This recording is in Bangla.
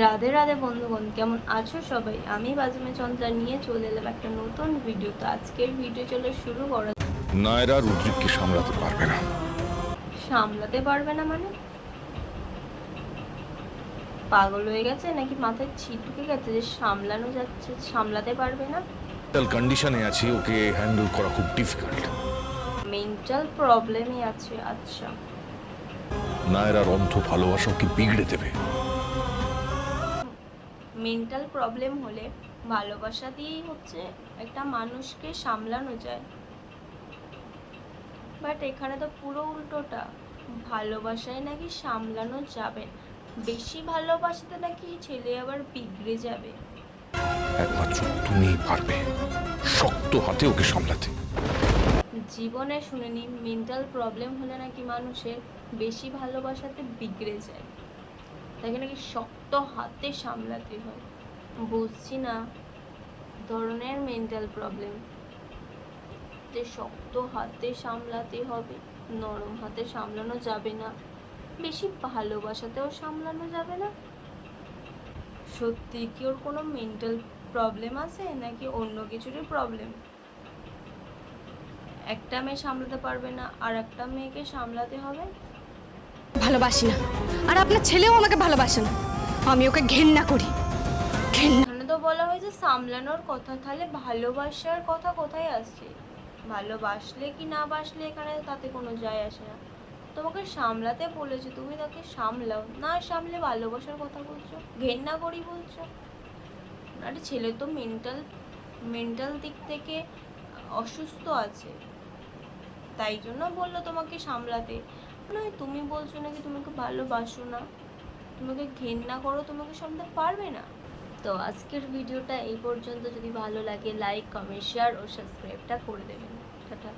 রাধে রাধে বন্ধুগণ, কেমন আছো সবাই? আমি বাজমে চন্দ্রা নিয়ে চলে এলাম একটা নতুন ভিডিও। তো আজকের ভিডিও চলে শুরু করা। নায়রা রুদ্রিককে সামলাতে পারবে না। সামলাতে পারবে না মানে? পাগল হয়ে গেছে নাকি মাথায় ছিট ঢুকে গেছে যে সামলানো যাচ্ছে, সামলাতে পারবে না? মেন্টাল কন্ডিশনে আছি, ওকে হ্যান্ডেল করা খুব ডিফিকাল্ট। মেন্টাল প্রবলেমই আছে? আচ্ছা, নায়রার অন্ধ ভালোবাসা ওকে বিগড়ে দেবে। মেন্টাল প্রবলেম হলে ভালোবাসা দিয়েই হচ্ছে একটা মানুষকে সামলানো যায়, বাট এখানে তো পুরো উল্টোটা। ভালোবাসায় নাকি সামলানো যাবে, বেশি ভালোবাসাতে নাকি ছেলে আবার বিগড়ে যাবে। একমাত্র তুমিই পারবে শক্ত হাতে ওকে সামলাতে। জীবনে শুনিনি মেন্টাল প্রবলেম হলে নাকি মানুষের বেশি ভালোবাসাতে বিগড়ে যায়, তাকে নাকি শক্ত হাতে সামলাতে হয়। বুঝছি না ধরনের মেন্টাল প্রবলেম যে শক্ত হাতে সামলাতে হবে, নরম হাতে সামলানো যাবে না, বেশি ভালোবাসাতেও সামলানো যাবে না। সত্যি কি ওর কোনো মেন্টাল প্রবলেম আছে নাকি অন্য কিছুরই প্রবলেম? একটা মেয়ে সামলাতে পারবে না আর একটা মেয়েকে সামলাতে হবে? ভালোবাসি না, আর আপনার ছেলেও আমাকে ভালোবাসে না। আমি ওকে ঘেন্না করি, ঘেন্না। এখানে তো বলা হয়েছে সামলানোর কথা, তাহলে ভালোবাসার কথা কোথায় আসছে? ভালোবাসলে কি না বাসলে এখানে তাতে কোনো যায় আসে না। তোমাকে সামলাতে বলেছে, তুমি তাকে সামলাও, না সামলে ভালোবাসার কথা বলছো, ঘেন্না করি বলছো। আরে ছেলে তো মেন্টাল মেন্টাল দিক থেকে অসুস্থ আছে, তাই জন্য বললো তোমাকে সামলাতে। নয় তুমি বলছো নাকি তোমাকে ভালোবাসো না, তোমাকে ঘেন্না করো, তোমাকে সামলাতে পারবে না। তো আজকের ভিডিওটা এই পর্যন্ত। যদি ভালো লাগে লাইক, কমেন্ট, শেয়ার ও সাবস্ক্রাইবটা করে দেবেন। টাটা।